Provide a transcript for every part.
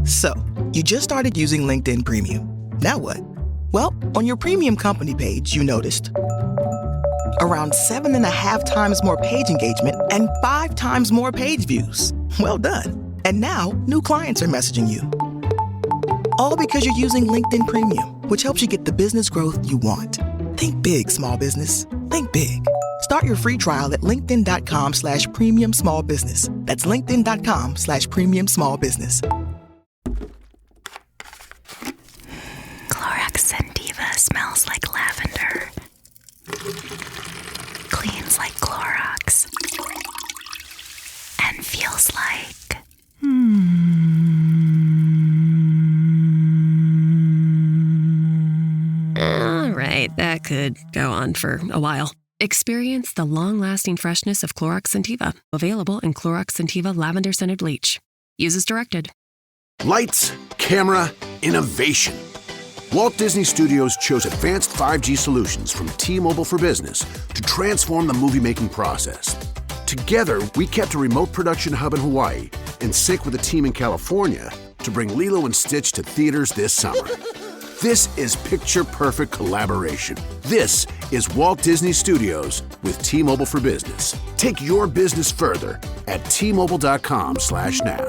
So, you just started using LinkedIn Premium. Now what? Well, on your premium company page, you noticed around 7.5 times more page engagement and 5 times more page views. Well done. And now, new clients are messaging you. All because you're using LinkedIn Premium, which helps you get the business growth you want. Think big, small business. Think big. Start your free trial at linkedin.com/premium small business. That's linkedin.com/premium small business. Clorox Sentiva smells like lavender. Cleans like Clorox. And feels like... All right, that could go on for a while. Experience the long-lasting freshness of Clorox Sentiva. Available in Clorox Sentiva Lavender Scented Bleach. Use as directed. Lights, camera, innovation. Walt Disney Studios chose advanced 5G solutions from T-Mobile for Business to transform the movie-making process. Together, we kept a remote production hub in Hawaii in sync with a team in California to bring Lilo and Stitch to theaters this summer. This is picture-perfect collaboration. This is Walt Disney Studios with T-Mobile for Business. Take your business further at T-Mobile.com/now.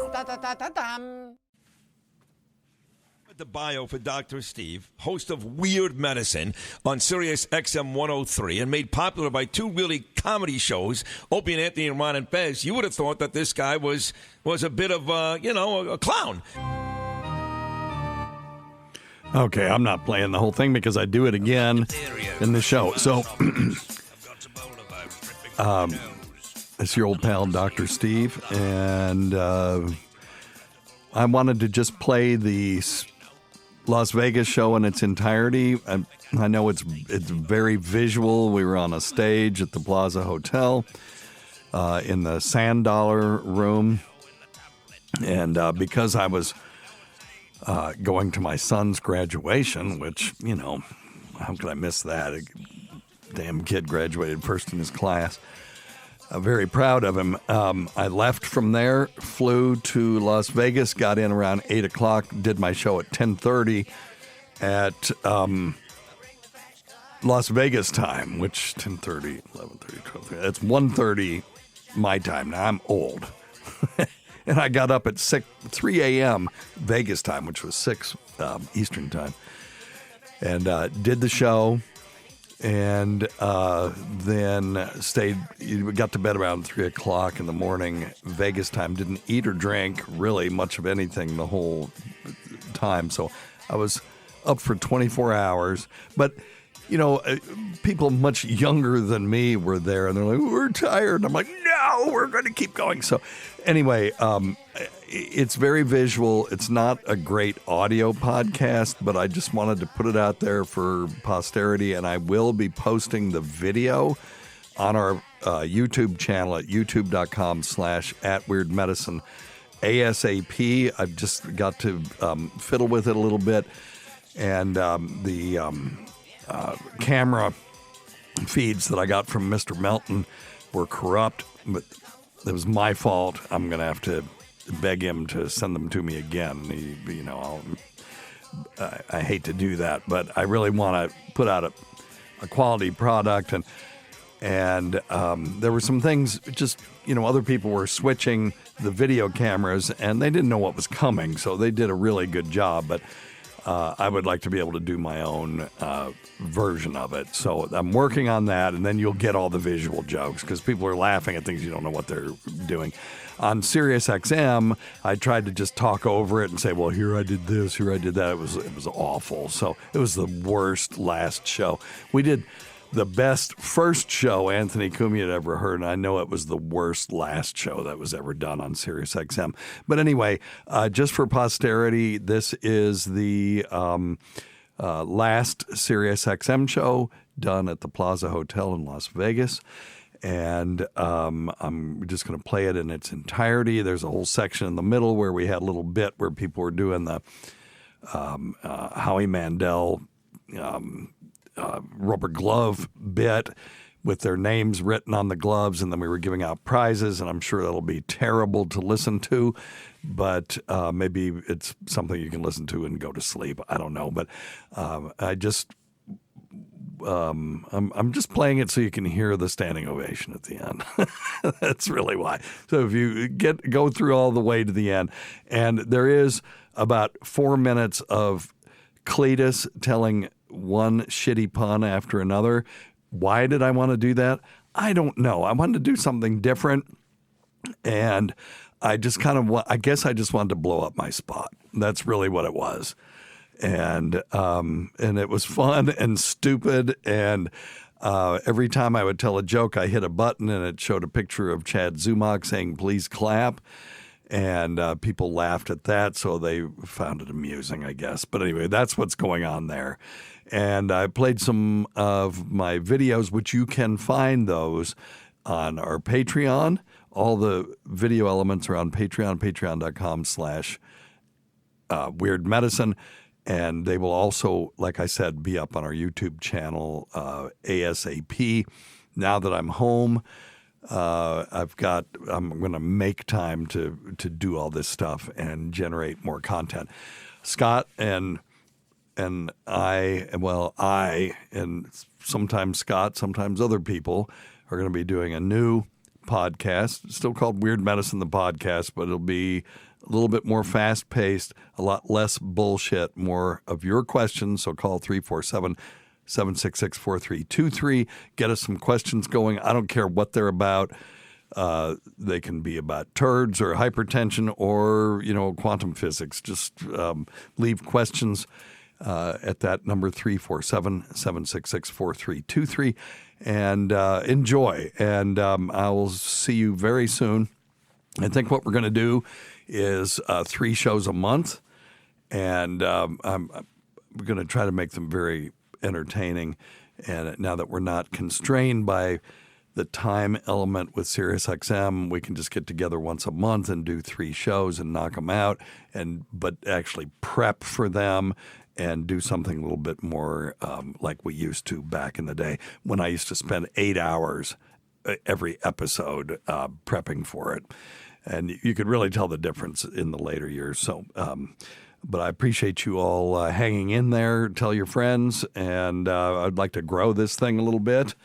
The bio for Dr. Steve, host of Weird Medicine on SiriusXM 103 and made popular by two really comedy shows, Opie and Anthony and Ron and Fez. You would have thought that this guy was a bit of, a clown. Okay, I'm not playing the whole thing because I do it again in the show. So, it's your old pal, Dr. Steve, and I wanted to just play the Las Vegas show in its entirety. I know it's very visual. We were on a stage at the Plaza Hotel in the Sand Dollar room, and because I was going to my son's graduation, which, how could I miss that? A damn kid graduated first in his class. Very proud of him. I left from there, flew to Las Vegas, got in around 8 o'clock, did my show at 10:30 at Las Vegas time, which 10:30, 11:30, 12:30. That's 1:30 my time. Now, I'm old. And I got up at 3 a.m. Vegas time, which was 6 Eastern time, and did the show, and then got to bed around 3 o'clock in the morning, Vegas time. Didn't eat or drink really much of anything the whole time, so I was up for 24 hours. But people much younger than me were there, and they're like, "We're tired." And I'm like, "No, we're going to keep going." So anyway, it's very visual. It's not a great audio podcast, but I just wanted to put it out there for posterity, and I will be posting the video on our YouTube channel at youtube.com/@weirdmedicine ASAP. I've just got to fiddle with it a little bit, and the camera feeds that I got from Mr. Melton were corrupt, but it was my fault. I'm going to have to beg him to send them to me again. I hate to do that, but I really want to put out a quality product, and there were some things, just, other people were switching the video cameras, and they didn't know what was coming, so they did a really good job, but I would like to be able to do my own version of it. So I'm working on that, and then you'll get all the visual jokes because people are laughing at things you don't know what they're doing. On SiriusXM, I tried to just talk over it and say, well, here I did this, here I did that. It was awful. So it was the worst last show. We did the best first show Anthony Cumia had ever heard, and I know it was the worst last show that was ever done on SiriusXM. But anyway, just for posterity, this is the last SiriusXM show done at the Plaza Hotel in Las Vegas, and I'm just going to play it in its entirety. There's a whole section in the middle where we had a little bit where people were doing the Howie Mandel rubber glove bit, with their names written on the gloves, and then we were giving out prizes, and I'm sure that'll be terrible to listen to, but maybe it's something you can listen to and go to sleep. I don't know, but I'm just playing it so you can hear the standing ovation at the end. That's really why. So if you go through all the way to the end, and there is about 4 minutes of Cletus telling one shitty pun after another. Why did I want to do that? I don't know. I wanted to do something different, and I just I guess I just wanted to blow up my spot. That's really what it was. And it was fun and stupid, and every time I would tell a joke, I hit a button and it showed a picture of Chad Zumach saying, "Please clap." And people laughed at that, so they found it amusing, I guess. But anyway, that's what's going on there. And I played some of my videos, which you can find those on our Patreon. All the video elements are on Patreon, patreon.com/Weird Medicine. And they will also, like I said, be up on our YouTube channel ASAP. Now that I'm home, I'm going to make time to do all this stuff and generate more content. Scott and I, and sometimes Scott, sometimes other people are going to be doing a new podcast, still called Weird Medicine, the podcast, but it'll be a little bit more fast-paced, a lot less bullshit, more of your questions. So call 347-766-4323. Get us some questions going. I don't care what they're about. They can be about turds or hypertension or, quantum physics. Just leave questions at that number, 347-766-4323, and enjoy. And I will see you very soon. I think what we're going to do is 3 shows a month, and I'm going to try to make them very entertaining. And now that we're not constrained by the time element with SiriusXM, we can just get together once a month and do 3 shows and knock them out, but actually prep for them and do something a little bit more like we used to back in the day when I used to spend 8 hours every episode prepping for it. And you could really tell the difference in the later years. So, but I appreciate you all hanging in there. Tell your friends, and I'd like to grow this thing a little bit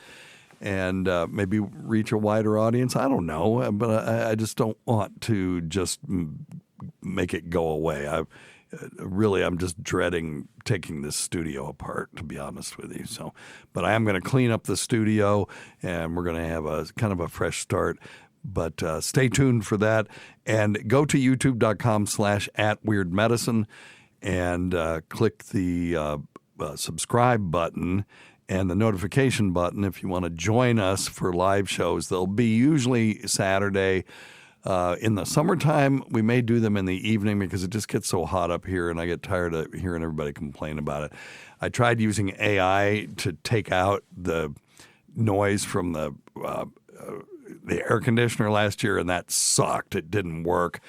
and maybe reach a wider audience. I don't know, but I just don't want to just make it go away. I'm just dreading taking this studio apart, to be honest with you. So, but I am going to clean up the studio, and we're going to have a kind of a fresh start. But stay tuned for that, and go to youtube.com/@weirdmedicine and click the subscribe button and the notification button if you want to join us for live shows. They'll be usually Saturday. In the summertime, we may do them in the evening because it just gets so hot up here, and I get tired of hearing everybody complain about it. I tried using AI to take out the noise from the air conditioner last year, and that sucked. It didn't work.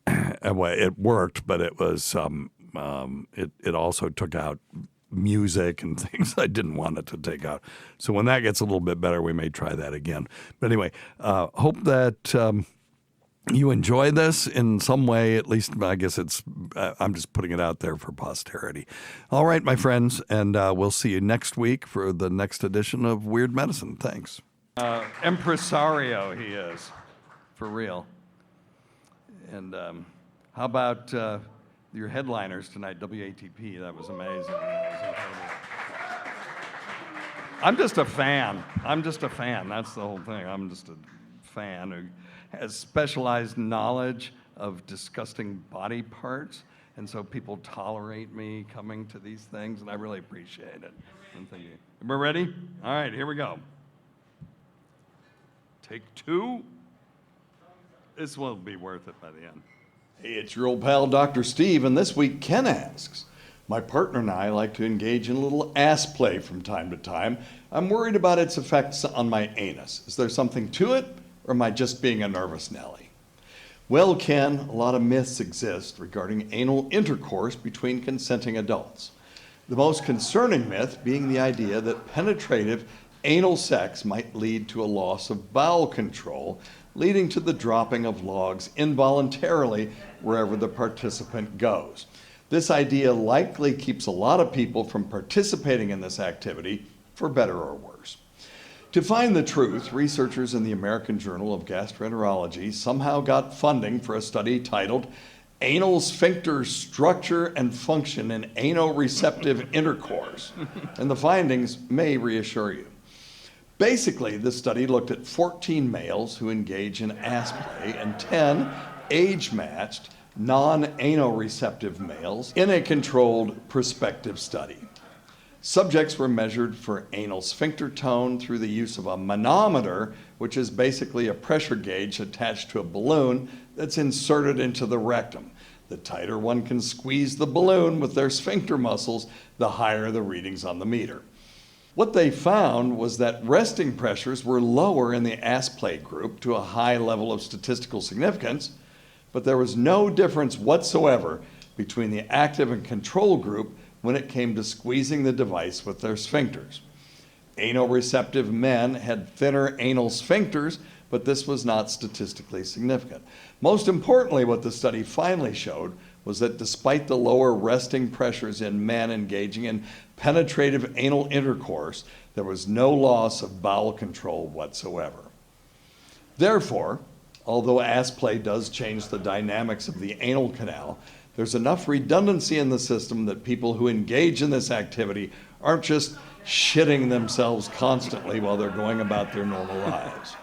It worked, but it was it also took out music and things I didn't want it to take out. So when that gets a little bit better, we may try that again. But anyway, hope that you enjoy this in some way. At least I guess I'm just putting it out there for posterity. All right, my friends, and we'll see you next week for the next edition of Weird Medicine. Thanks. Impresario he is, for real. And how about your headliners tonight, WATP? That was amazing. That was incredible. I'm just a fan. That's the whole thing. I'm just a fan who has specialized knowledge of disgusting body parts, and so people tolerate me coming to these things, and I really appreciate it. And thank you. We're ready? All right, here we go. Take 2. This will be worth it by the end. Hey, it's your old pal, Dr. Steve, and this week Ken asks, my partner and I like to engage in a little ass play from time to time. I'm worried about its effects on my anus. Is there something to it, or am I just being a nervous Nelly? Well, Ken, a lot of myths exist regarding anal intercourse between consenting adults. The most concerning myth being the idea that penetrative Anal sex might lead to a loss of bowel control, leading to the dropping of logs involuntarily wherever the participant goes. This idea likely keeps a lot of people from participating in this activity, for better or worse. To find the truth, researchers in the American Journal of Gastroenterology somehow got funding for a study titled Anal Sphincter Structure and Function in Anoreceptive Intercourse, and the findings may reassure you. Basically, the study looked at 14 males who engage in ass play and 10 age-matched, non-anoreceptive males in a controlled prospective study. Subjects were measured for anal sphincter tone through the use of a manometer, which is basically a pressure gauge attached to a balloon that's inserted into the rectum. The tighter one can squeeze the balloon with their sphincter muscles, the higher the readings on the meter. What they found was that resting pressures were lower in the ass play group to a high level of statistical significance, but there was no difference whatsoever between the active and control group when it came to squeezing the device with their sphincters. Anoreceptive men had thinner anal sphincters, but this was not statistically significant. Most importantly, what the study finally showed was that despite the lower resting pressures in men engaging in penetrative anal intercourse, there was no loss of bowel control whatsoever. Therefore, although ass play does change the dynamics of the anal canal, there's enough redundancy in the system that people who engage in this activity aren't just shitting themselves constantly while they're going about their normal lives.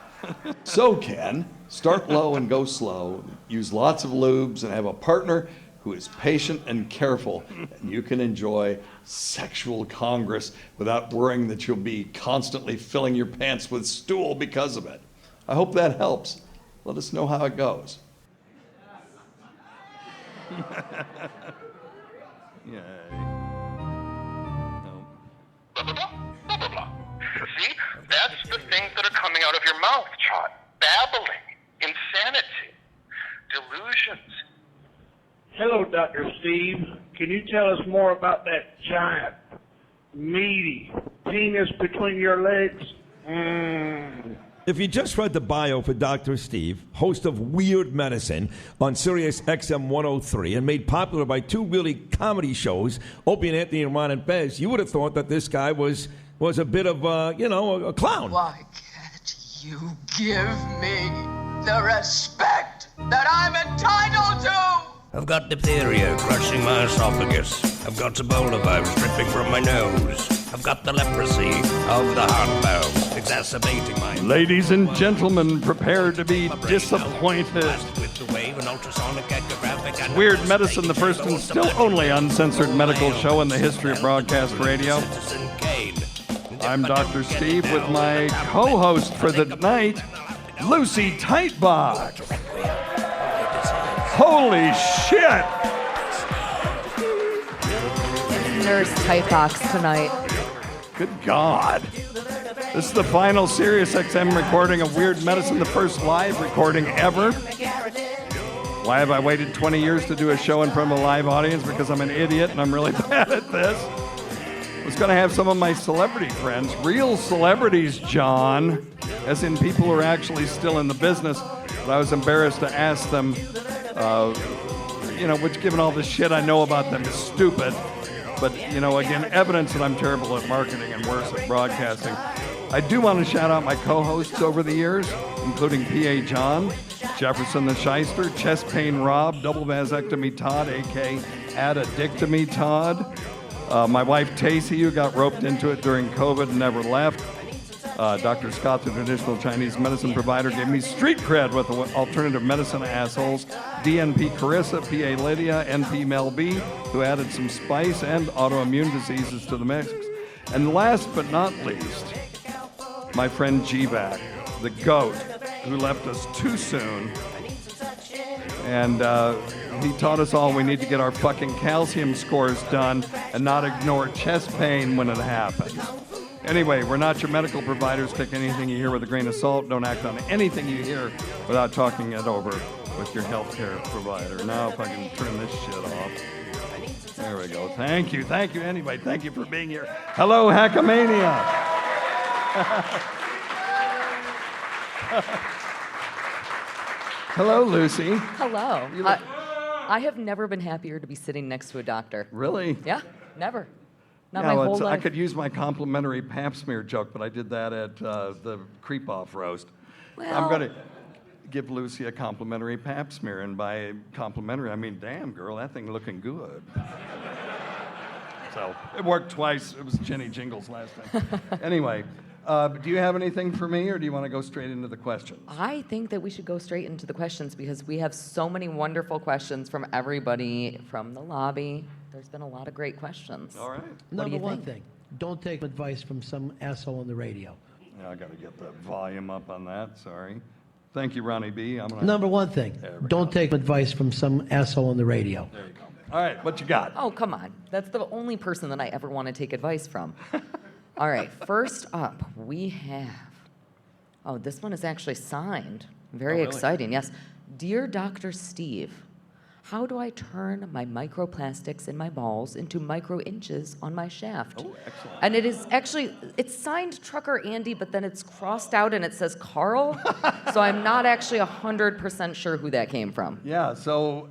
So Ken, start low and go slow, use lots of lubes, and have a partner who is patient and careful, and you can enjoy sexual congress without worrying that you'll be constantly filling your pants with stool because of it. I hope that helps. Let us know how it goes. Yay. See, that's the things that are coming out of your mouth, Chad. Babbling, insanity, delusions. Hello, Dr. Steve. Can you tell us more about that giant, meaty penis between your legs? If you just read the bio for Dr. Steve, host of Weird Medicine on SiriusXM 103 and made popular by two really comedy shows, Opie and Anthony and Ron and Fez, you would have thought that this guy was a bit of, a clown. Why can't you give me the respect that I'm entitled to? I've got diphtheria crushing my esophagus. I've got Ebola virus dripping from my nose. I've got the leprosy of the heart valve exacerbating my... Ladies and gentlemen, prepare to be disappointed. Weird Medicine, the first and still only uncensored medical show in the history of broadcast radio. I'm Dr. Steve with my co-host for the night, Lucy Tightbox. Holy shit! Nurse Tightbox tonight. Good God. This is the final SiriusXM recording of Weird Medicine, the first live recording ever. Why have I waited 20 years to do a show in front of a live audience? Because I'm an idiot and I'm really bad at this. I was going to have some of my celebrity friends, real celebrities, John, as in people who are actually still in the business, but I was embarrassed to ask them, which given all the shit I know about them is stupid. But, again, evidence that I'm terrible at marketing and worse at broadcasting. I do want to shout out my co-hosts over the years, including P.A. John, Jefferson the Shyster, Chest Pain Rob, Double Vasectomy Todd, a.k.a. Addictomy Todd, my wife Tacey, who got roped into it during COVID and never left. Dr. Scott, the traditional Chinese medicine provider, gave me street cred with the alternative medicine assholes. DNP Carissa, PA Lydia, NP Mel B, who added some spice and autoimmune diseases to the mix. And last but not least, my friend G-Vac, the GOAT, who left us too soon. And he taught us all we need to get our fucking calcium scores done and not ignore chest pain when it happens. Anyway, we're not your medical providers. Take anything you hear with a grain of salt. Don't act on anything you hear without talking it over with your healthcare provider. Now, if I can turn this shit off. There we go. Thank you. Anyway, thank you for being here. Hello, HACKAMANIA. Hello, Lucy. Hello. I have never been happier to be sitting next to a doctor. Really? Yeah, never. Not Yeah, my well, whole I life. could use my complimentary pap smear joke, but I did that at the creep-off roast. I'm going to give Lucy a complimentary pap smear, and by complimentary, I mean, damn, girl, that thing looking good. So it worked twice. It was Jenny Jingles last time. Anyway, do you have anything for me, or do you want to go straight into the questions? I think that we should go straight into the questions because we have so many wonderful questions from everybody from the lobby. There's been a lot of great questions. All right. What do you Number one think? thing, don't take advice from some asshole on the radio. Yeah, I got to get the volume up on that. Sorry. Thank you, Ronnie B. Number one thing, don't take advice from some asshole on the radio. There you go. All right, what you got? Oh, come on. That's the only person that I ever want to take advice from. All right, first up, we have, oh, this one is actually signed. Very really? exciting, yes. Dear Dr. Steve, how do I turn my microplastics in my balls into micro inches on my shaft? Oh, excellent. And it is actually, it's signed Trucker Andy, but then it's crossed out and it says Carl. So I'm not actually 100% sure who that came from. Yeah, so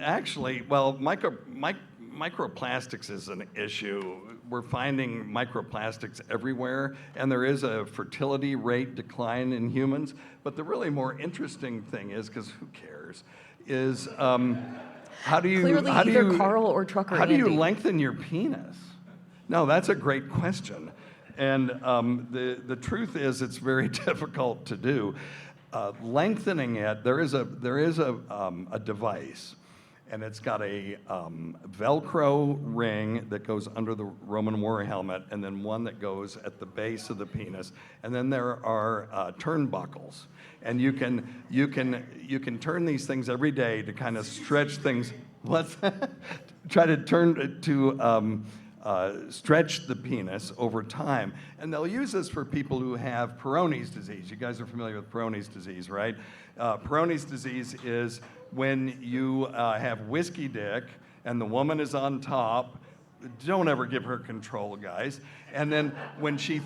actually, well, microplastics is an issue. We're finding microplastics everywhere, and there is a fertility rate decline in humans. But the really more interesting thing is, because who cares, is how do you Clearly either Carl or Trucker How do you Andy. lengthen your penis? No, that's a great question, and the truth is it's very difficult to do. Lengthening it, there is a device, and it's got a Velcro ring that goes under the Roman war helmet, and then one that goes at the base of the penis, and then there are turnbuckles, and you can turn these things every day to kind of stretch things. What's that? Try to turn to stretch the penis over time. And they'll use this for people who have Peyronie's disease. You guys are familiar with Peyronie's disease, right? Peyronie's disease is when you have whiskey dick and the woman is on top. Don't ever give her control, guys. And then when she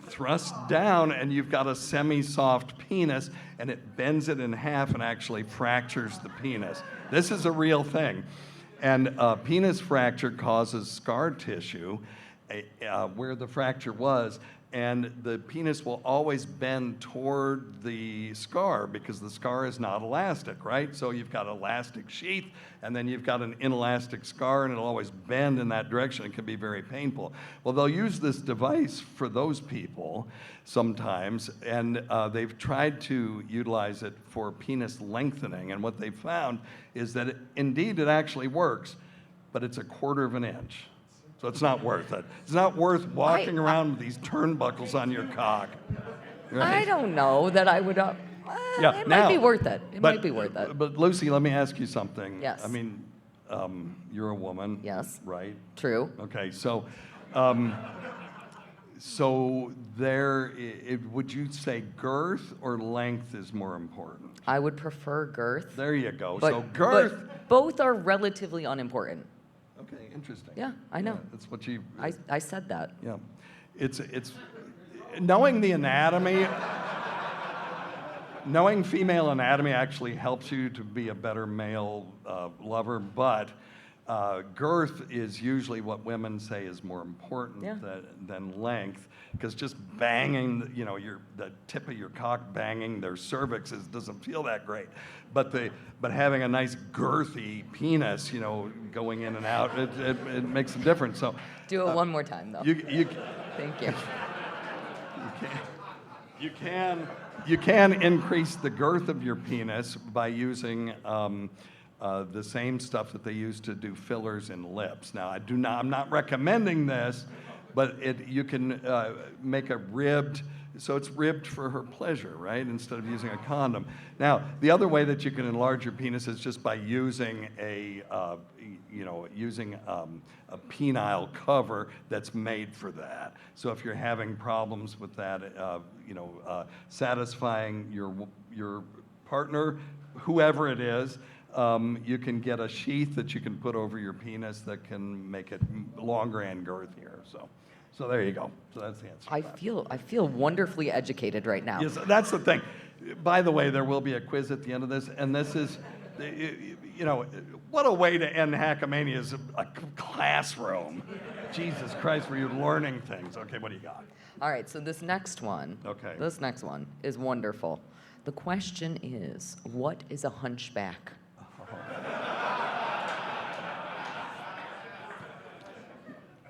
thrusts down and you've got a semi-soft penis and it bends it in half and actually fractures the penis. This is a real thing. And penis fracture causes scar tissue where the fracture was, and the penis will always bend toward the scar because the scar is not elastic, right? So you've got elastic sheath, and then you've got an inelastic scar, and it'll always bend in that direction. It can be very painful. Well, they'll use this device for those people sometimes, and they've tried to utilize it for penis lengthening, and what they've found is that indeed it actually works, but it's a quarter of an inch. So it's not worth it. It's not worth walking around with these turnbuckles on your cock. Right? I don't know that I would. It might be worth it. It might be worth it. But Lucy, let me ask you something. Yes. I mean, you're a woman. Yes. Right? True. Okay, so would you say girth or length is more important? I would prefer girth. There you go. But, So girth. but both are relatively unimportant. Okay, interesting. Yeah, I know. Yeah, that's what you. I said that. Yeah, it's knowing the anatomy. Knowing female anatomy actually helps you to be a better male lover, but girth is usually what women say is more important than length, because just banging, the tip of your cock banging their cervix doesn't feel that great, but having a nice girthy penis, going in and out, it makes a difference. So do it one more time, though. Thank you. You can increase the girth of your penis by using the same stuff that they use to do fillers in lips. Now, I'm not recommending this, but you can make a ribbed, so it's ribbed for her pleasure, right? Instead of using a condom. Now, the other way that you can enlarge your penis is just by using a penile cover that's made for that. So if you're having problems with that, satisfying your partner, whoever it is, you can get a sheath that you can put over your penis that can make it longer and girthier. So So there you go. So that's the answer. I feel wonderfully educated right now. Yes, that's the thing. By the way, there will be a quiz at the end of this, and this is, what a way to end HACKAMANIA is a classroom. Jesus Christ, where you're learning things. Okay, what do you got? All right, so this next one is wonderful. The question is, what is a hunchback?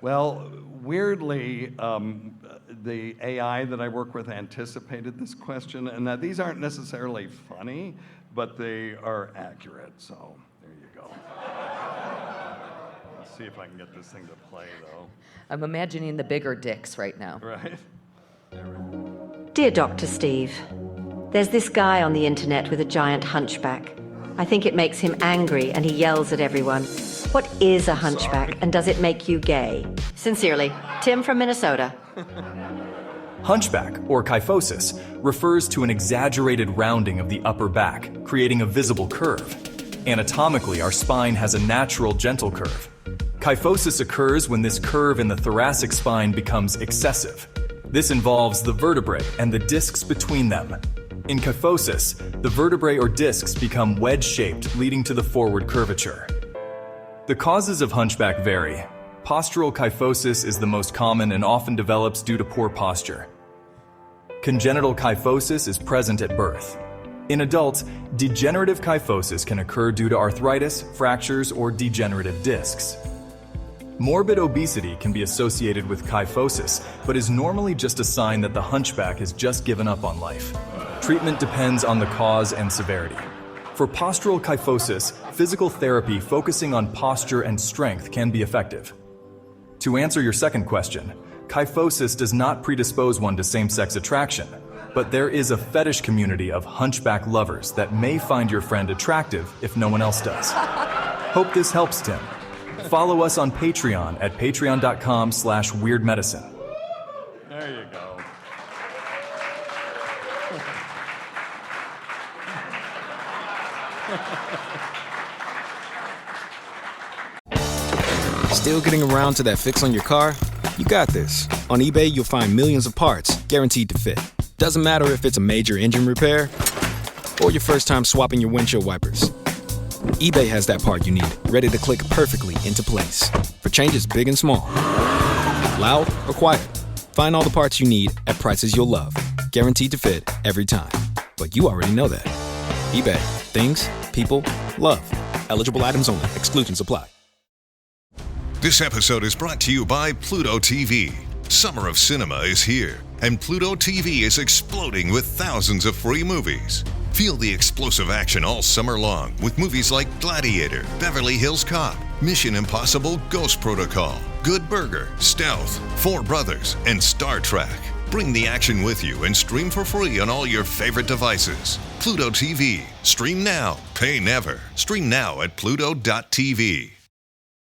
Well, weirdly, the AI that I work with anticipated this question, and that these aren't necessarily funny, but they are accurate, so there you go. Let's see if I can get this thing to play, though. I'm imagining the bigger dicks right now. Right? Dear Dr. Steve, there's this guy on the internet with a giant hunchback. I think it makes him angry and he yells at everyone. What is a hunchback and does it make you gay? Sincerely, Tim from Minnesota. Hunchback, or kyphosis, refers to an exaggerated rounding of the upper back, creating a visible curve. Anatomically, our spine has a natural gentle curve. Kyphosis occurs when this curve in the thoracic spine becomes excessive. This involves the vertebrae and the discs between them. In kyphosis, the vertebrae or discs become wedge-shaped, leading to the forward curvature. The causes of hunchback vary. Postural kyphosis is the most common and often develops due to poor posture. Congenital kyphosis is present at birth. In adults, degenerative kyphosis can occur due to arthritis, fractures, or degenerative discs. Morbid obesity can be associated with kyphosis, but is normally just a sign that the hunchback has just given up on life. Treatment depends on the cause and severity. For postural kyphosis, physical therapy focusing on posture and strength can be effective. To answer your second question, kyphosis does not predispose one to same-sex attraction, but there is a fetish community of hunchback lovers that may find your friend attractive if no one else does. Hope this helps, Tim. Follow us on Patreon at patreon.com/weirdmedicine. There you go. Still getting around to that fix on your car? You got this. On eBay, you'll find millions of parts guaranteed to fit. Doesn't matter if it's a major engine repair or your first time swapping your windshield wipers. eBay has that part you need, ready to click perfectly into place for changes big and small. Loud or quiet, find all the parts you need at prices you'll love. Guaranteed to fit every time. But you already know that. eBay. Things, people, love. Eligible items only. Exclusions apply. This episode is brought to you by Pluto TV. Summer of cinema is here, and Pluto TV is exploding with thousands of free movies. Feel the explosive action all summer long with movies like Gladiator, Beverly Hills Cop, Mission Impossible Ghost Protocol, Good Burger, Stealth, Four Brothers, and Star Trek. Bring the action with you and stream for free on all your favorite devices. Pluto TV. Stream now. Pay never. Stream now at Pluto.tv.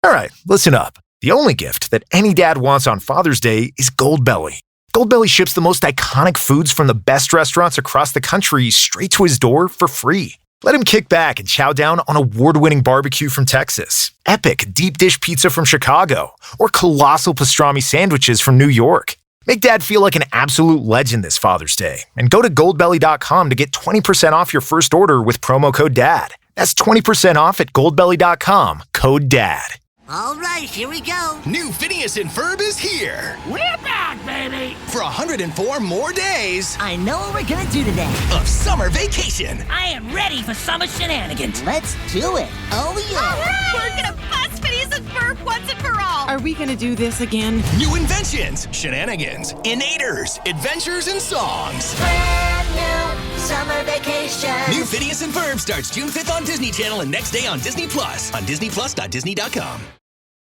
All right, listen up. The only gift that any dad wants on Father's Day is Goldbelly. Goldbelly ships the most iconic foods from the best restaurants across the country straight to his door for free. Let him kick back and chow down on award-winning barbecue from Texas, epic deep dish pizza from Chicago, or colossal pastrami sandwiches from New York. Make Dad feel like an absolute legend this Father's Day and go to goldbelly.com to get 20% off your first order with promo code DAD. That's 20% off at goldbelly.com, code DAD. All right, here we go. New Phineas and Ferb is here. We're back, baby. For 104 more days. I know what we're gonna do today. Of summer vacation. I am ready for summer shenanigans. Let's do it. Oh, yeah. All right. We're gonna bust Phineas and Ferb once and for all. Are we gonna do this again? New inventions, shenanigans, innators, adventures, and songs. Brand new summer vacation. New Phineas and Ferb starts June 5th on Disney Channel and next day on Disney Plus on DisneyPlus.Disney.com.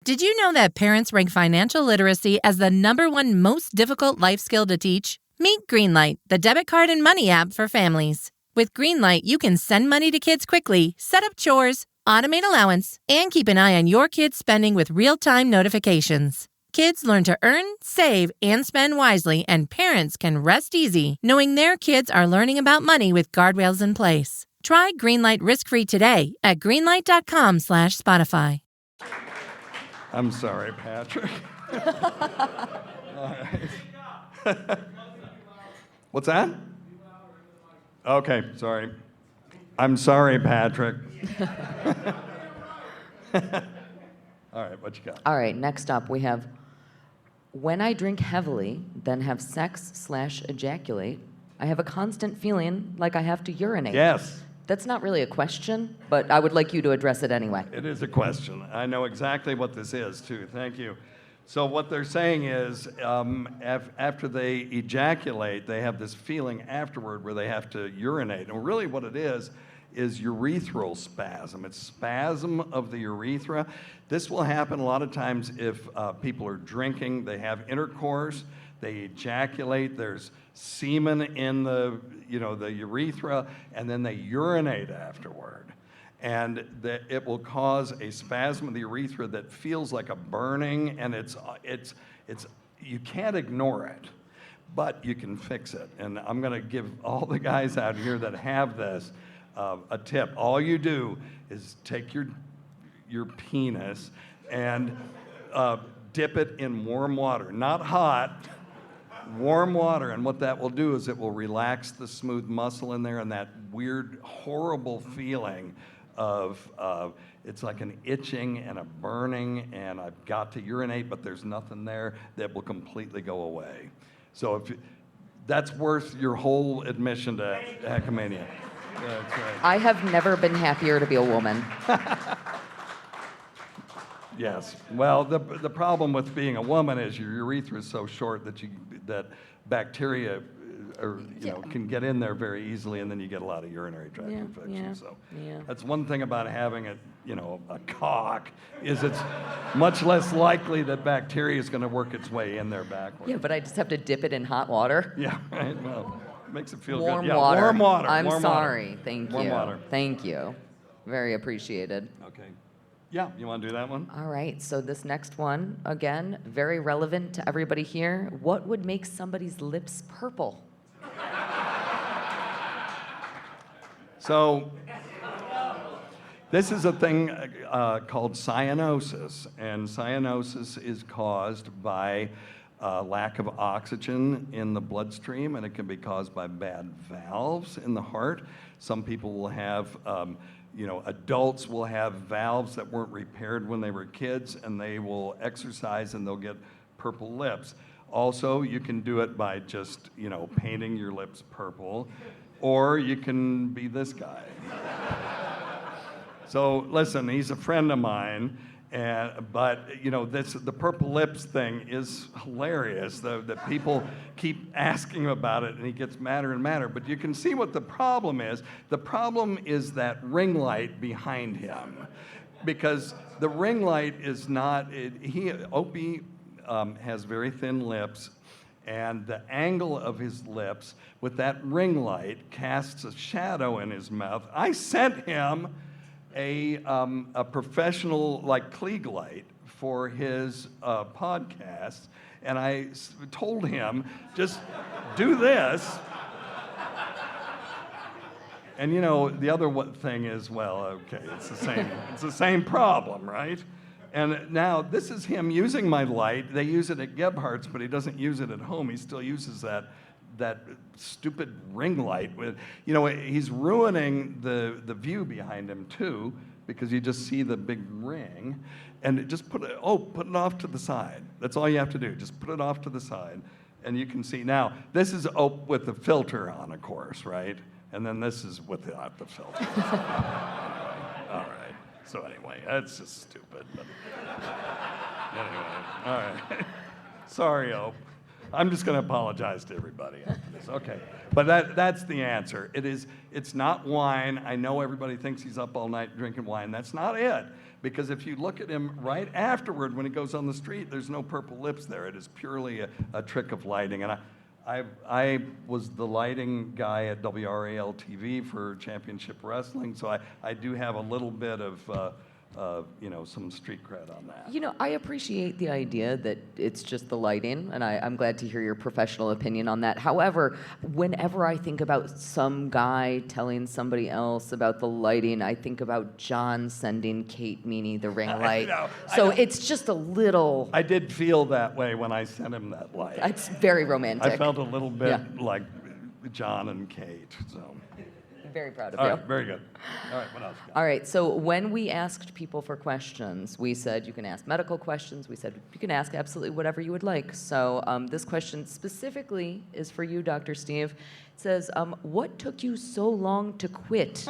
Did you know that parents rank financial literacy as the #1 most difficult life skill to teach? Meet Greenlight, the debit card and money app for families. With Greenlight, you can send money to kids quickly, set up chores, automate allowance, and keep an eye on your kids' spending with real-time notifications. Kids learn to earn, save, and spend wisely, and parents can rest easy knowing their kids are learning about money with guardrails in place. Try Greenlight risk-free today at greenlight.com/Spotify. I'm sorry, Patrick. All right. What's that? Okay, sorry. I'm sorry, Patrick. All right, what you got? All right, next up we have, when I drink heavily, then have sex/ejaculate, I have a constant feeling like I have to urinate. Yes. That's not really a question, but I would like you to address it anyway. It is a question. I know exactly what this is, too. Thank you. So what they're saying is after they ejaculate, they have this feeling afterward where they have to urinate. And really what it is urethral spasm. It's spasm of the urethra. This will happen a lot of times if people are drinking, they have intercourse, they ejaculate, there's semen in the urethra, and then they urinate afterward. And it will cause a spasm of the urethra that feels like a burning, and it's you can't ignore it, but you can fix it. And I'm going to give all the guys out here that have this a tip. All you do is take your penis and dip it in warm water, not hot. Warm water, and what that will do is it will relax the smooth muscle in there, and that weird, horrible feeling of it's like an itching and a burning, and I've got to urinate, but there's nothing there, that will completely go away. So that's worth your whole admission to HACKAMANIA. That's right. I have never been happier to be a woman. Yes. Well, the problem with being a woman is your urethra is so short that bacteria can get in there very easily, and then you get a lot of urinary tract infections. So that's one thing about having a cock, is it's much less likely that bacteria is going to work its way in there backwards. Yeah, but I just have to dip it in hot water. Yeah, right. Well, it makes it feel warm good. Water. Warm water. I'm warm sorry. Water. Thank warm you. Water. Thank you. Very appreciated. Okay. Yeah, you want to do that one? All right, so this next one, again, very relevant to everybody here. What would make somebody's lips purple? So, this is a thing called cyanosis, and cyanosis is caused by lack of oxygen in the bloodstream, and it can be caused by bad valves in the heart. Some people will have adults will have valves that weren't repaired when they were kids, and they will exercise and they'll get purple lips. Also, you can do it by just, painting your lips purple, or you can be this guy. So listen, he's a friend of mine, but the purple lips thing is hilarious. That people keep asking him about it, and he gets madder and madder. But you can see what the problem is. The problem is that ring light behind him, because the ring light is not. Opie has very thin lips, and the angle of his lips with that ring light casts a shadow in his mouth. I sent him a professional Klieg light for his podcast, and I told him, just do this. And the other thing is, it's the same problem, right? And now this is him using my light. They use it at Gebhardt's, but he doesn't use it at home. He still uses that stupid ring light. He's ruining the view behind him too, because you just see the big ring. And just put it off to the side. That's all you have to do. Just put it off to the side, and you can see. Now, this is with the filter on, of course, right? And then this is without the filter. All right. So anyway, that's just stupid. But anyway, all right. Sorry, Ope. I'm just going to apologize to everybody after this. Okay. But that's the answer. It's not wine. I know everybody thinks he's up all night drinking wine. That's not it. Because if you look at him right afterward when he goes on the street, there's no purple lips there. It is purely a trick of lighting. And I was the lighting guy at WRAL TV for Championship Wrestling, so I do have a little bit of some street cred on that. You know, I appreciate the idea that it's just the lighting, and I'm glad to hear your professional opinion on that. However, whenever I think about some guy telling somebody else about the lighting, I think about John sending Kate Meany the ring light. I know. It's just a little... I did feel that way when I sent him that light. It's very romantic. I felt a little bit like John and Kate, so... Very proud of you. you. All right, very good. All right, what else? All right, so when we asked people for questions, we said you can ask medical questions. We said you can ask absolutely whatever you would like. So this question specifically is for you, Dr. Steve. It says, what took you so long to quit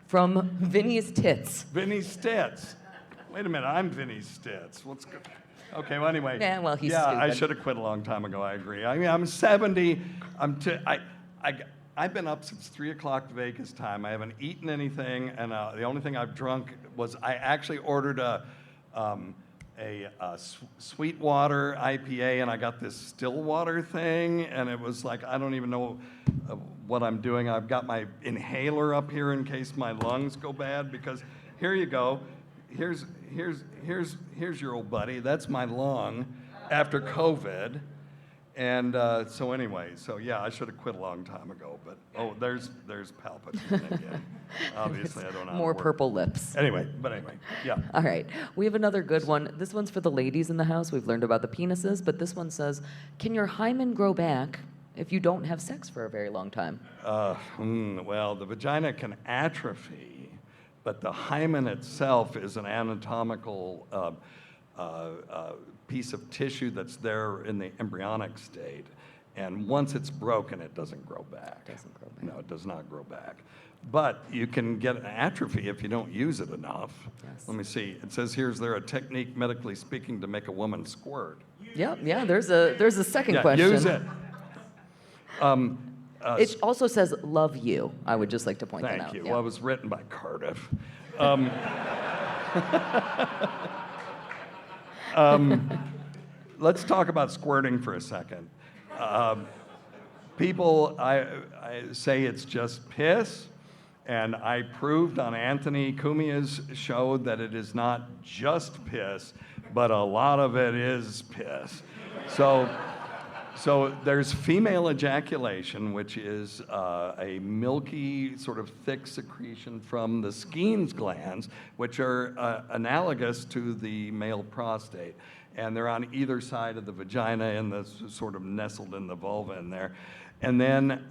from Vinny's Tits? Vinny's Tits? Wait a minute, I'm Vinny's Tits. What's good? Okay, well, anyway. Yeah, well, he's stupid. I should have quit a long time ago, I agree. I mean, I'm 70. I've been up since 3 o'clock Vegas time. I haven't eaten anything, and the only thing I've drunk was I actually ordered a Sweetwater IPA, and I got this Stillwater thing, and it was like, I don't even know what I'm doing. I've got my inhaler up here in case my lungs go bad, because here you go. Here's your old buddy. That's my lung after COVID. And so anyway, I should have quit a long time ago, but there's Palpatine again. Obviously, I don't know. More purple lips. Anyway, yeah. All right, we have another good one. This one's for the ladies in the house. We've learned about the penises, but this one says, can your hymen grow back if you don't have sex for a very long time? Well, the vagina can atrophy, but the hymen itself is an anatomical piece of tissue that's there in the embryonic state, and once it's broken, it doesn't grow back. No, it does not grow back. But you can get an atrophy if you don't use it enough. Yes. Let me see. It says here, is there a technique, medically speaking, to make a woman squirt? Yeah. There's a second question. Use it. It also says "love you." I would just like to point that out. Thank you. Yeah. Well, it was written by Cardiff. Let's talk about squirting for a second. People I say it's just piss, and I proved on Anthony Cumia's show that it is not just piss, but a lot of it is piss. So there's female ejaculation, which is a milky, sort of thick secretion from the Skene's glands, which are analogous to the male prostate. And they're on either side of the vagina and sort of nestled in the vulva in there. And then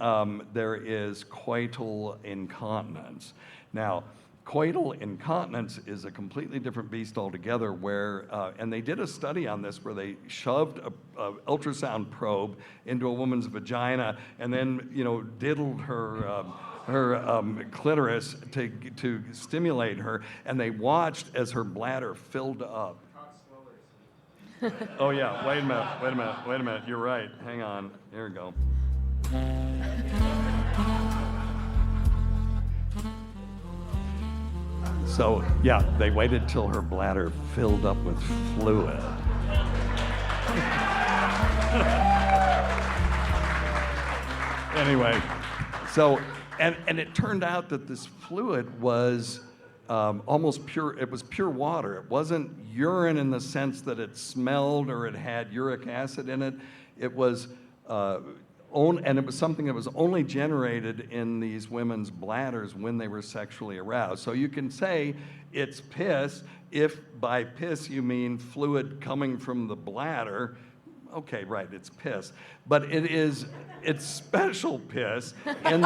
there is coital incontinence. Now, coital incontinence is a completely different beast altogether where, and they did a study on this where they shoved a ultrasound probe into a woman's vagina and then, diddled her clitoris to stimulate her, and they watched as her bladder filled up. Oh yeah, wait a minute, you're right, hang on, here we go. So, yeah, they waited till her bladder filled up with fluid. Anyway, so, and it turned out that this fluid was almost pure. It was pure water. It wasn't urine in the sense that it smelled or it had uric acid in it. It was and it was something that was only generated in these women's bladders when they were sexually aroused. So you can say it's piss if by piss you mean fluid coming from the bladder. Okay, right, it's piss. But it's special piss in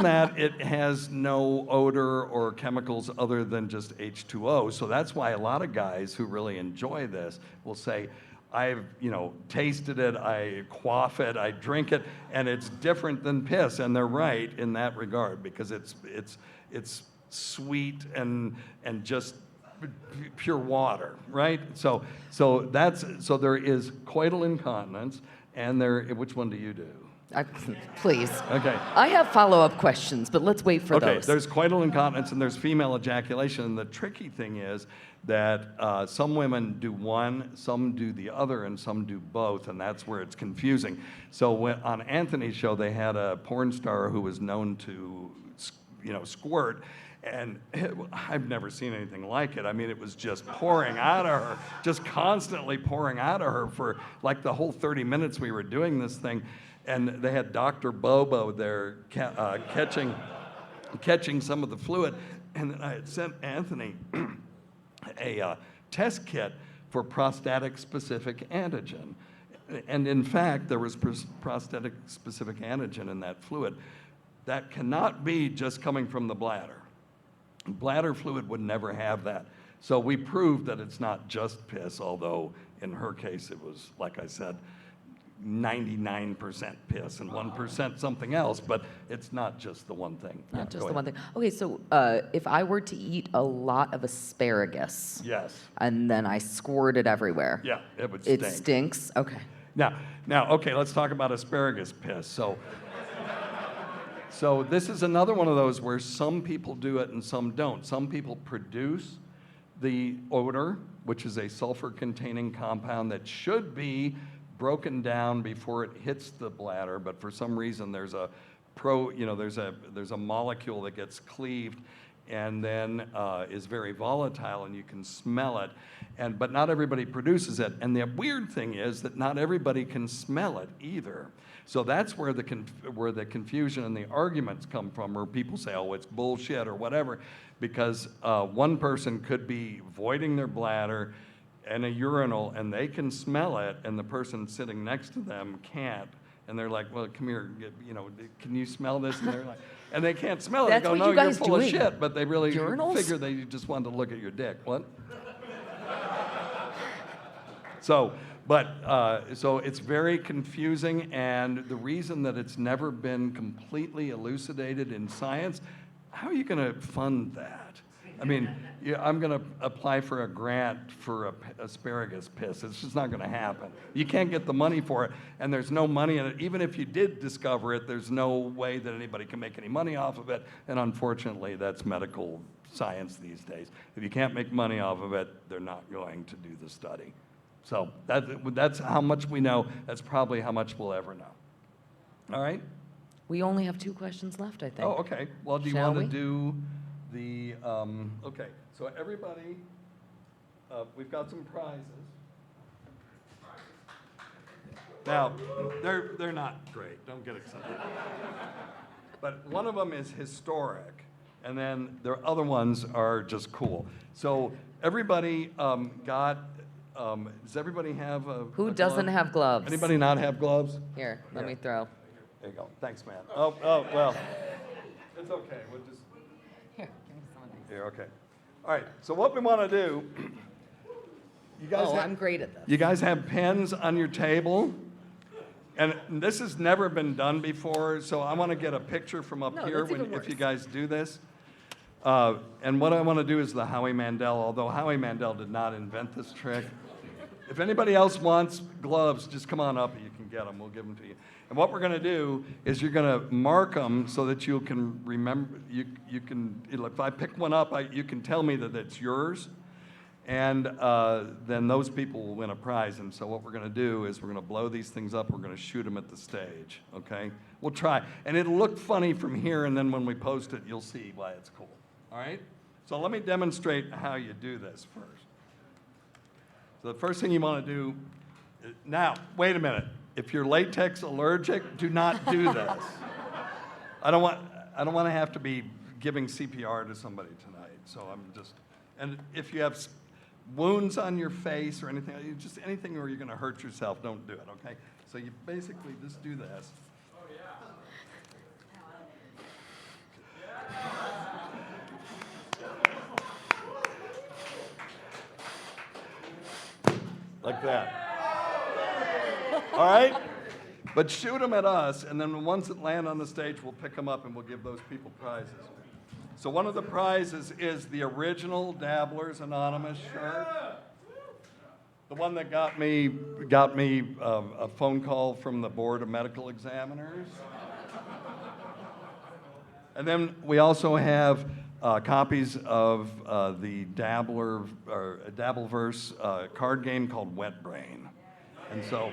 that it has no odor or chemicals other than just H2O. So that's why a lot of guys who really enjoy this will say, I've tasted it, I quaff it, I drink it, and it's different than piss. And they're right in that regard because it's sweet and just pure water, right? So there is coital incontinence, and which one do you do? Please. Okay. I have follow-up questions, but let's wait for those. Okay, there's coital incontinence and there's female ejaculation. And the tricky thing is that some women do one, some do the other, and some do both, and that's where it's confusing. So on Anthony's show, they had a porn star who was known to, squirt, And I've never seen anything like it. I mean, it was just pouring out of her, just constantly pouring out of her for like the whole 30 minutes we were doing this thing. And they had Dr. Bobo there catching some of the fluid. And then I had sent Anthony a test kit for prostatic-specific antigen. And in fact, there was prostatic-specific antigen in that fluid. That cannot be just coming from the bladder. Bladder fluid would never have that. So we proved that it's not just piss, although in her case it was, like I said, 99% piss and 1% something else, but it's not just the one thing. Not just the one thing. Okay, so if I were to eat a lot of asparagus, yes, and then I squirt it everywhere, yeah, it would stink. It stinks. Okay. Now, okay, let's talk about asparagus piss. So this is another one of those where some people do it and some don't. Some people produce the odor, which is a sulfur-containing compound that should be broken down before it hits the bladder, but for some reason there's a molecule that gets cleaved and then is very volatile, and you can smell it. But not everybody produces it. And the weird thing is that not everybody can smell it either. So that's where the confusion and the arguments come from, where people say, oh, it's bullshit or whatever, because one person could be voiding their bladder in a urinal and they can smell it, and the person sitting next to them can't. And they're like, well, come here, can you smell this? And they're like, and they can't smell it. That's They go, what no, you guys you're full doing? of shit. But they really Urinals? figure they just wanted to look at your dick. What? So it's very confusing, and the reason that it's never been completely elucidated in science, how are you going to fund that? I mean, I'm going to apply for a grant for asparagus piss. It's just not going to happen. You can't get the money for it, and there's no money in it. Even if you did discover it, there's no way that anybody can make any money off of it, and unfortunately, that's medical science these days. If you can't make money off of it, they're not going to do the study. So that's how much we know. That's probably how much we'll ever know. All right? We only have 2 questions left, I think. Oh, okay. Well, do you Shall want to we? do the, okay, so everybody, we've got some prizes. Now, they're not great. Don't get excited. But one of them is historic, and then the other ones are just cool. So everybody got, does everybody have a Who a doesn't glove? have gloves? Anybody not have gloves? Here, let me throw. There you go. Thanks, man. Oh, well, it's okay. We'll just. Here, give me some of these. Here, okay. All right, so what we want to do, you guys I'm great at this. You guys have pens on your table, and this has never been done before, so I want to get a picture from up here if you guys do this. And what I want to do is the Howie Mandel, although Howie Mandel did not invent this trick. If anybody else wants gloves, just come on up and you can get them. We'll give them to you. And what we're going to do is you're going to mark them so that you can remember, you can, if I pick one up, you can tell me that it's yours, and then those people will win a prize. And so what we're going to do is we're going to blow these things up, we're going to shoot them at the stage, okay? We'll try. And it'll look funny from here, and then when we post it, you'll see why it's cool, all right? So let me demonstrate how you do this first. So the first thing you want to do, now, wait a minute. If you're latex allergic, do not do this. I don't want to have to be giving CPR to somebody tonight. So I'm just, and if you have wounds on your face or anything, just anything where you're going to hurt yourself, don't do it, okay? So you basically just do this. Oh, yeah. Like that. All right? But shoot them at us, and then once it land on the stage, we'll pick them up and we'll give those people prizes. So one of the prizes is the original Dabblers Anonymous shirt. The one that got me a phone call from the Board of Medical Examiners. And then we also have copies of the Dabbleverse card game called Wet Brain. And so,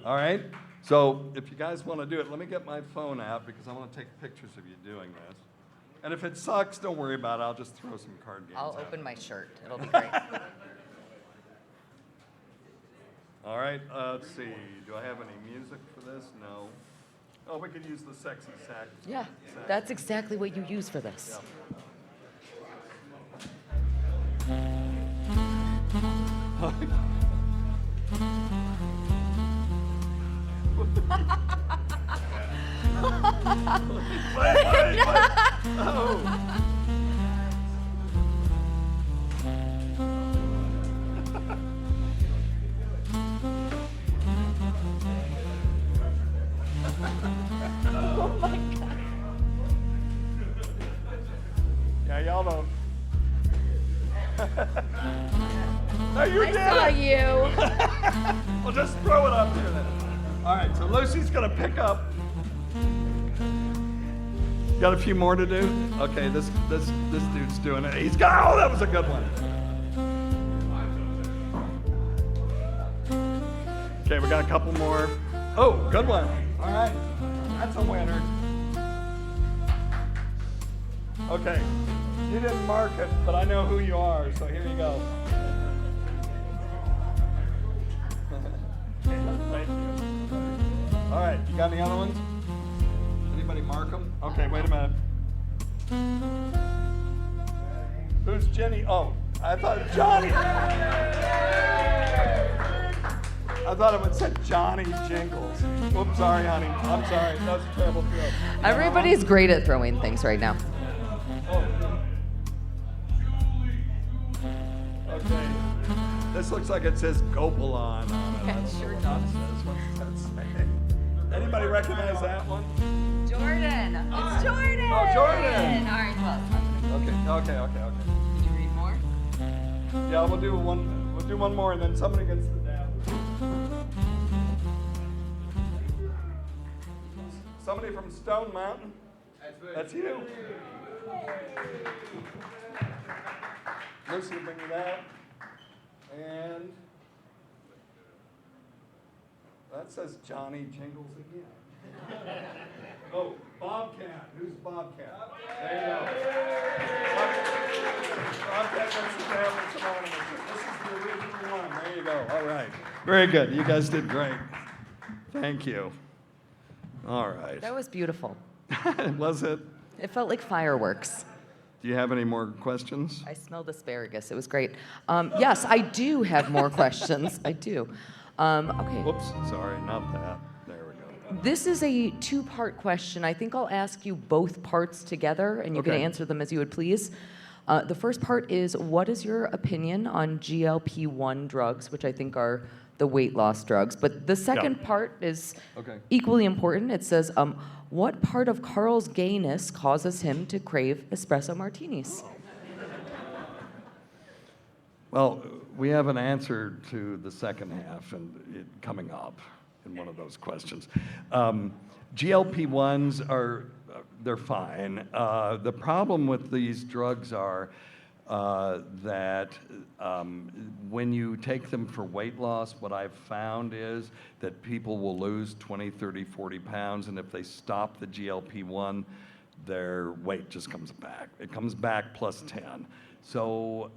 all right? So if you guys want to do it, let me get my phone out because I want to take pictures of you doing this. And if it sucks, don't worry about it. I'll just throw some card games I'll out. open my shirt. It'll be great. All right, let's see. Do I have any music for this? No. Oh, we could use the sexy sax. Yeah, that's exactly what you use for this. Wait. Oh. Oh my God. Yeah, y'all know. No, you did saw it. you. Well, just throw it up here then. All right, so Lucy's gonna pick up. Got a few more to do? Okay, this dude's doing it. He's got, oh, that was a good one. Okay, we got a couple more. Oh, good one. All right, that's a winner. Okay, you didn't mark it, but I know who you are, so here you go. Thank you. All right, you got any other ones? Anybody mark them? Okay, wait a minute. Who's Jenny? Oh, I thought Johnny. I thought it would say Johnny Jingles. Oops, sorry, honey. I'm sorry. That was a terrible throw. Everybody's great at throwing things right now. Oh. Okay. This looks like it says Gopalon on it. It sure does. What's that say? Anybody recognize that one? Jordan. It's Jordan. Oh, Jordan. All right, well. Okay. Can you read more? Yeah, we'll do one more, and then somebody gets the dab. Somebody from Stone Mountain. That's you. Lucy will bring you that. And that says Johnny Jingles again. Oh, Bobcat. Who's Bobcat? There you go. Bobcat gets the dab with some ornaments. This is the original one. There you go. All right. Very good. You guys did great. Thank you. All right. That was beautiful. Was it? It felt like fireworks. Do you have any more questions? I smelled asparagus. It was great. Yes, I do have more questions. I do. Okay. Whoops. Sorry, not that. There we go. This is a two-part question. I think I'll ask you both parts together, and you can answer them as you would please. The first part is, what is your opinion on GLP-1 drugs, which I think are the weight loss drugs? But the second part is equally important. It says, what part of Carl's gayness causes him to crave espresso martinis? Well, we have an answer to the second half and it coming up in one of those questions. GLP-1s are, they're fine. The problem with these drugs are that when you take them for weight loss, what I've found is that people will lose 20, 30, 40 pounds, and if they stop the GLP-1, their weight just comes back. It comes back plus 10. So,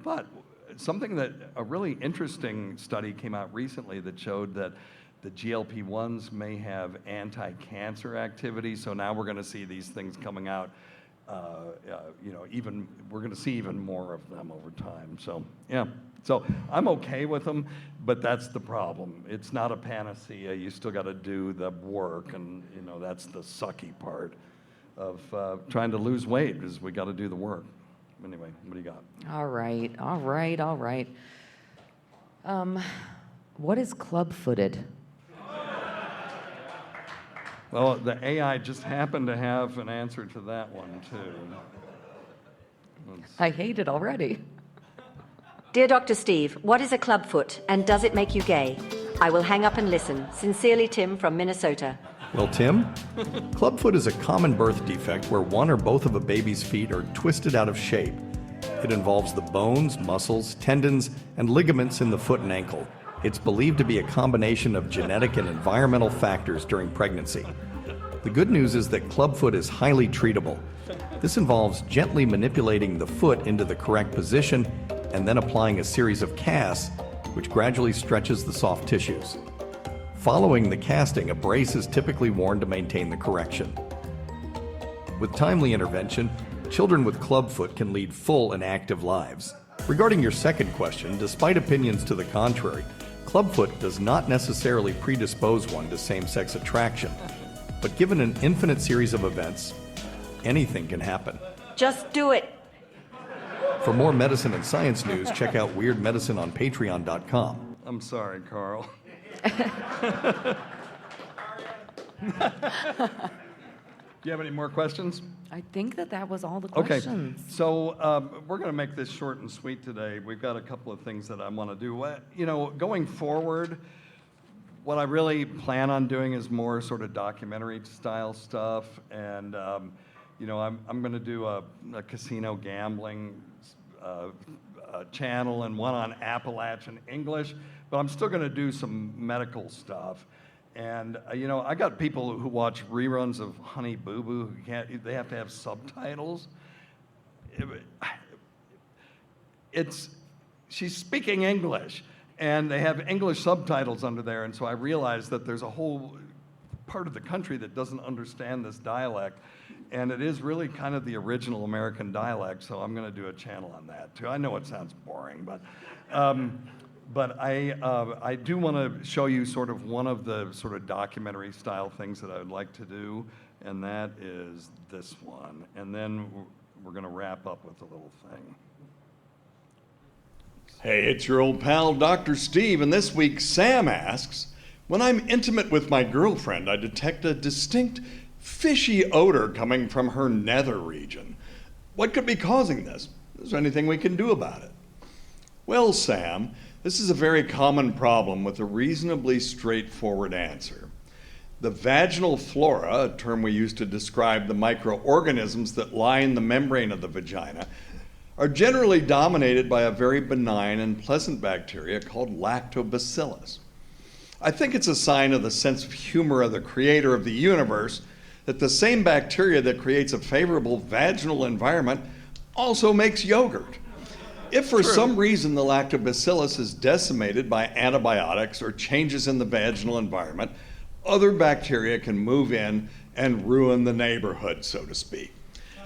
but something that, a really interesting study came out recently that showed that the GLP-1s may have anti-cancer activity, so now we're gonna see these things coming out. We're going to see even more of them over time. So, yeah. So I'm okay with them, but that's the problem. It's not a panacea. You still got to do the work, and that's the sucky part of trying to lose weight. Is we got to do the work. Anyway, what do you got? All right. What is club-footed? Well, the AI just happened to have an answer to that one, too. I hate it already. Dear Dr. Steve, what is a clubfoot and does it make you gay? I will hang up and listen. Sincerely, Tim from Minnesota. Well, Tim, clubfoot is a common birth defect where one or both of a baby's feet are twisted out of shape. It involves the bones, muscles, tendons, and ligaments in the foot and ankle. It's believed to be a combination of genetic and environmental factors during pregnancy. The good news is that clubfoot is highly treatable. This involves gently manipulating the foot into the correct position and then applying a series of casts, which gradually stretches the soft tissues. Following the casting, a brace is typically worn to maintain the correction. With timely intervention, children with clubfoot can lead full and active lives. Regarding your second question, despite opinions to the contrary, clubfoot does not necessarily predispose one to same-sex attraction. But given an infinite series of events, anything can happen. Just do it. For more medicine and science news, check out Weird Medicine on Patreon.com. I'm sorry, Carl. Do you have any more questions? I think that was all the Okay, questions. so we're going to make this short and sweet today. We've got a couple of things that I want to do. You know, going forward, what I really plan on doing is more sort of documentary style stuff, and you know, I'm going to do a casino gambling channel and one on Appalachian English, but I'm still going to do some medical stuff. And you know, I got people who watch reruns of Honey Boo Boo who can't. They have to have subtitles. She's speaking English, and they have English subtitles under there. And so I realized that there's a whole part of the country that doesn't understand this dialect, and it is really kind of the original American dialect. So I'm going to do a channel on that too. I know it sounds boring, but. But I do want to show you sort of one of the sort of documentary style things that I would like to do, and that is this one. And then we're going to wrap up with a little thing. Hey, it's your old pal, Dr. Steve, and this week Sam asks, when I'm intimate with my girlfriend, I detect a distinct fishy odor coming from her nether region. What could be causing this? Is there anything we can do about it? Well, Sam, this is a very common problem with a reasonably straightforward answer. The vaginal flora, a term we use to describe the microorganisms that line the membrane of the vagina, are generally dominated by a very benign and pleasant bacteria called lactobacillus. I think it's a sign of the sense of humor of the creator of the universe that the same bacteria that creates a favorable vaginal environment also makes yogurt. If for some reason the lactobacillus is decimated by antibiotics or changes in the vaginal environment, other bacteria can move in and ruin the neighborhood, so to speak.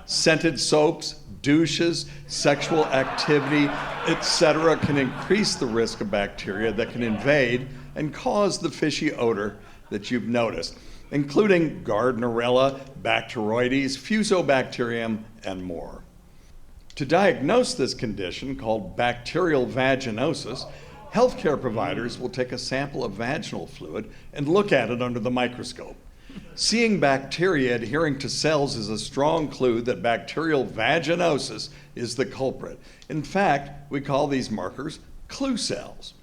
Scented soaps, douches, sexual activity, etc. can increase the risk of bacteria that can invade and cause the fishy odor that you've noticed, including Gardnerella, Bacteroides, Fusobacterium, and more. To diagnose this condition, called bacterial vaginosis, healthcare providers will take a sample of vaginal fluid and look at it under the microscope. Seeing bacteria adhering to cells is a strong clue that bacterial vaginosis is the culprit. In fact, we call these markers clue cells.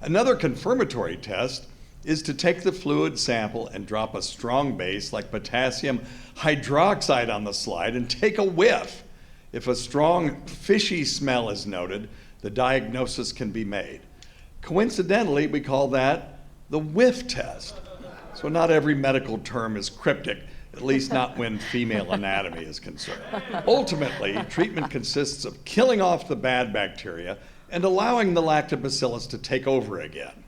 Another confirmatory test is to take the fluid sample and drop a strong base like potassium hydroxide on the slide and take a whiff. If a strong fishy smell is noted, the diagnosis can be made. Coincidentally, we call that the whiff test. So not every medical term is cryptic, at least not when female anatomy is concerned. Ultimately, treatment consists of killing off the bad bacteria and allowing the lactobacillus to take over again.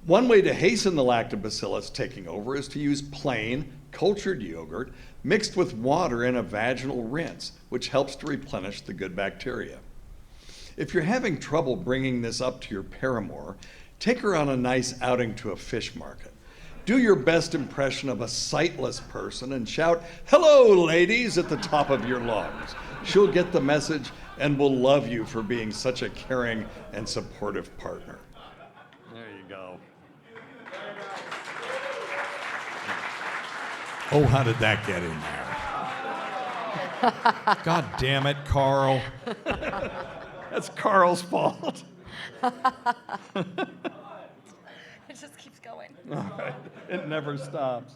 One way to hasten the lactobacillus taking over is to use plain, cultured yogurt mixed with water in a vaginal rinse, which helps to replenish the good bacteria. If you're having trouble bringing this up to your paramour, take her on a nice outing to a fish market. Do your best impression of a sightless person and shout, "Hello, ladies," at the top of your lungs. She'll get the message and will love you for being such a caring and supportive partner. There you go. Oh, how did that get in there? God damn it, Carl. That's Carl's fault. It just keeps going. All right. It never stops.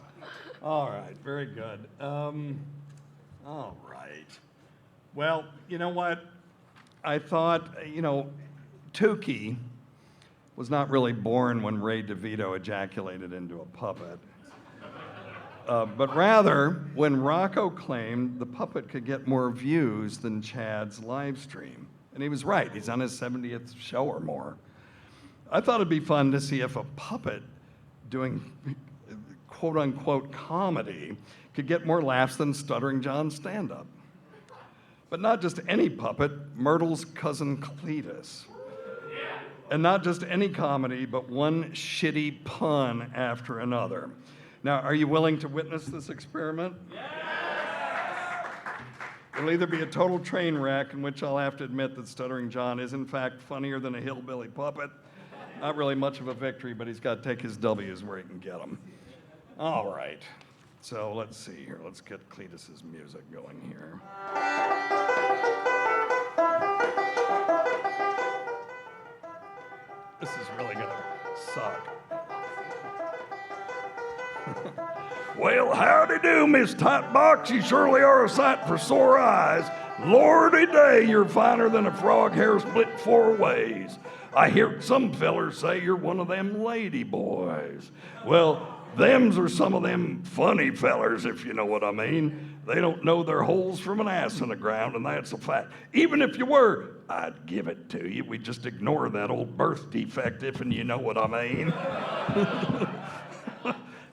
All right. Very good. All right. Well, you know what? I thought, Tukey was not really born when Ray DeVito ejaculated into a puppet. but rather, when Rocco claimed the puppet could get more views than Chad's live stream. And he was right. He's on his 70th show or more. I thought it'd be fun to see if a puppet doing quote-unquote comedy could get more laughs than Stuttering John's stand-up. But not just any puppet, Myrtle's cousin Cletus. And not just any comedy, but one shitty pun after another. Now, are you willing to witness this experiment? It'll either be a total train wreck, in which I'll have to admit that Stuttering John is in fact funnier than a hillbilly puppet. Not really much of a victory, but he's got to take his W's where he can get them. All right, so let's see here. Let's get Cletus's music going here. This is really gonna suck. Well, howdy do, Miss Tightbox. You surely are a sight for sore eyes. Lordy day, you're finer than a frog hair split 4 ways. I hear some fellers say you're one of them lady boys. Well, them's are some of them funny fellers, if you know what I mean. They don't know their holes from an ass in the ground, and that's a fact. Even if you were, I'd give it to you. We just ignore that old birth defect, if and you know what I mean.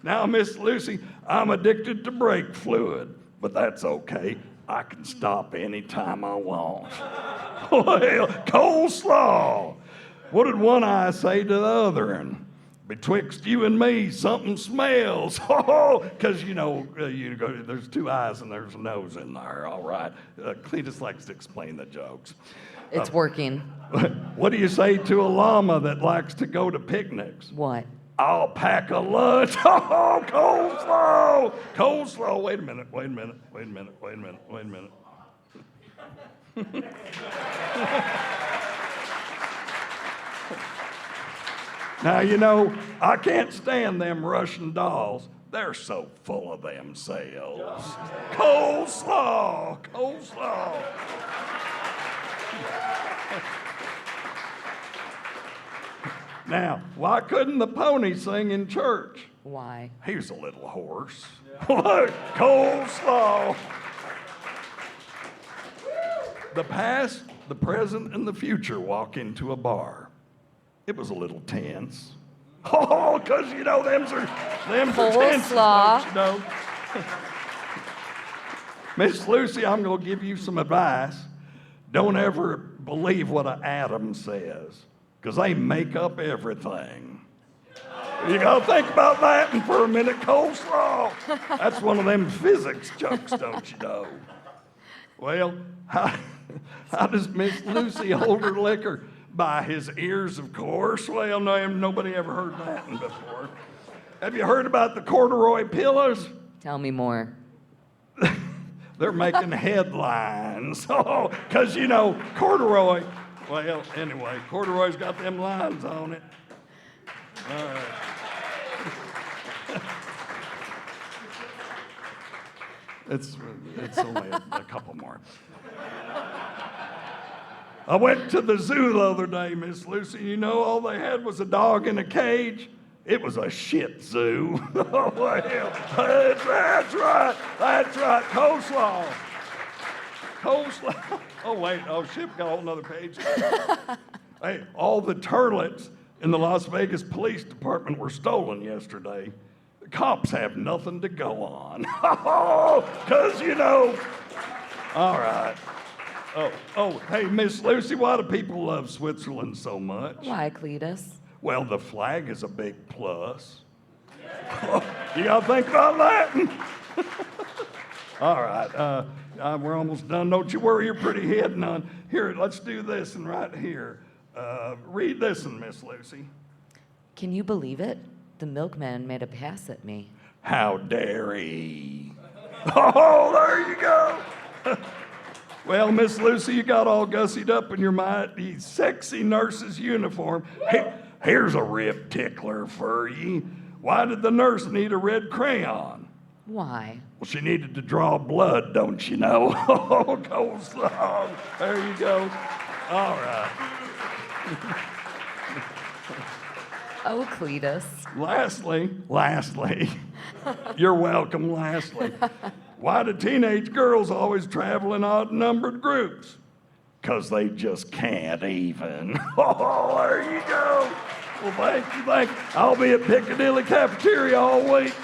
Now, Miss Lucy, I'm addicted to brake fluid, but that's okay. I can stop anytime I want. Well, coleslaw. What did one eye say to the other? And betwixt you and me, something smells. Because, there's 2 eyes and there's a nose in there, all right. Cletus likes to explain the jokes. It's working. What do you say to a llama that likes to go to picnics? What? I'll pack a lunch. Oh, coleslaw. Coleslaw. Wait a minute. Now, I can't stand them Russian dolls. They're so full of themselves. Coleslaw. Now, why couldn't the pony sing in church? Why? He's a little hoarse. Coleslaw. The past, the present, and the future walk into a bar. It was a little tense. Oh, because, them's are tense, don't you know? Miss Lucy, I'm going to give you some advice. Don't ever believe what an atom says, because they make up everything. You got to think about that and for a minute. Coleslaw. That's one of them physics jokes, don't you know? Well, how does Miss Lucy hold her liquor? By his ears, of course. Well, no, nobody ever heard that one before. Have you heard about the corduroy pillows? Tell me more. They're making headlines. Oh, because, corduroy. Well, anyway, corduroy's got them lines on it. All right. It's only a couple more. I went to the zoo the other day, Miss Lucy. All they had was a dog in a cage. It was a shit zoo. Oh, well, that's right. Coleslaw. Oh, wait. Oh, shit, got a whole nother page. Hey, all the turlets in the Las Vegas Police Department were stolen yesterday. The cops have nothing to go on. Because, all right. Oh, hey, Miss Lucy, why do people love Switzerland so much? Why, Cletus? Well, the flag is a big plus. You got to think about that. All right, we're almost done. Don't you worry your pretty head none. Here, let's do this one right here. Read this one, Miss Lucy. Can you believe it? The milkman made a pass at me. How dare he? Oh, there you go. Well, Miss Lucy, you got all gussied up in your mighty sexy nurse's uniform. Hey, here's a rib tickler for you. Why did the nurse need a red crayon? Why? Well, she needed to draw blood, don't you know? Oh, coleslaw. There you go. All right. Oh, Cletus. Lastly, You're welcome. Lastly, why do teenage girls always travel in odd-numbered groups? Because they just can't even. Oh, there you go. Well, thank you. I'll be at Piccadilly Cafeteria all week.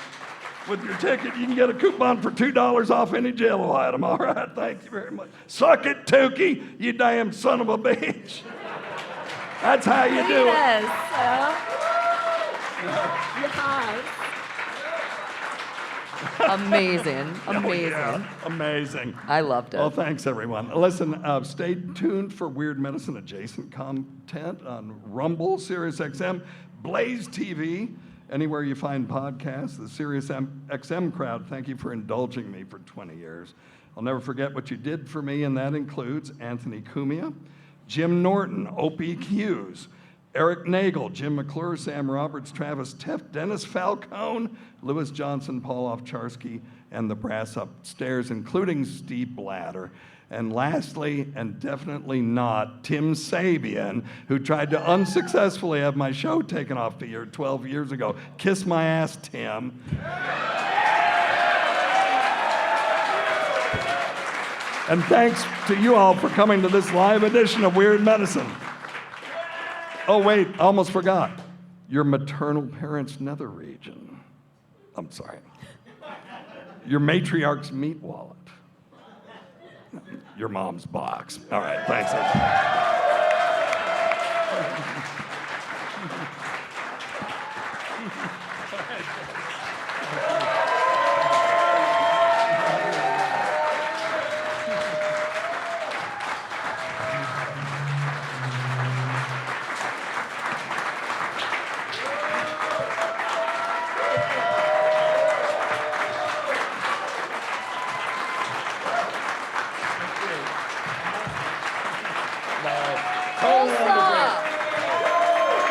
With your ticket, you can get a coupon for $2 off any Jell-O item. All right, thank you very much. Suck it, Tukey, you damn son of a bitch. That's how you do it. Yes. Amazing. Amazing. Yeah, amazing. I loved it. Well, thanks, everyone. Listen, stay tuned for Weird Medicine adjacent content on Rumble, SiriusXM, Blaze TV, anywhere you find podcasts. The SiriusXM crowd, thank you for indulging me for 20 years. I'll never forget what you did for me, and that includes Anthony Cumia, Jim Norton, Opie Hughes, Eric Nagel, Jim McClure, Sam Roberts, Travis Teff, Dennis Falcone, Louis Johnson, Paul Ovcharsky, and the brass upstairs, including Steve Blatter. And lastly, and definitely not, Tim Sabian, who tried to unsuccessfully have my show taken off the air 12 years ago. Kiss my ass, Tim. And thanks to you all for coming to this live edition of Weird Medicine. Oh, wait, I almost forgot. Your maternal parents' nether region. I'm sorry. Your matriarch's meat wallet. Your mom's box. All right, thanks,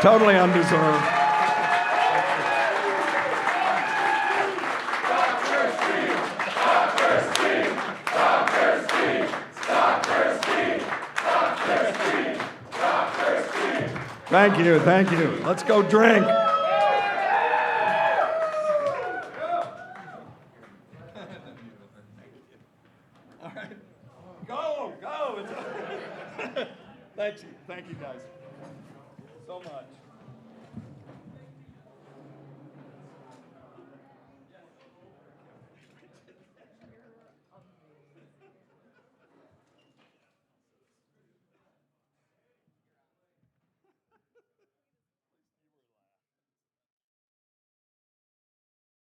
Totally undeserved. Thank you, thank you. Let's go drink. All right. Go. Thank you guys so much.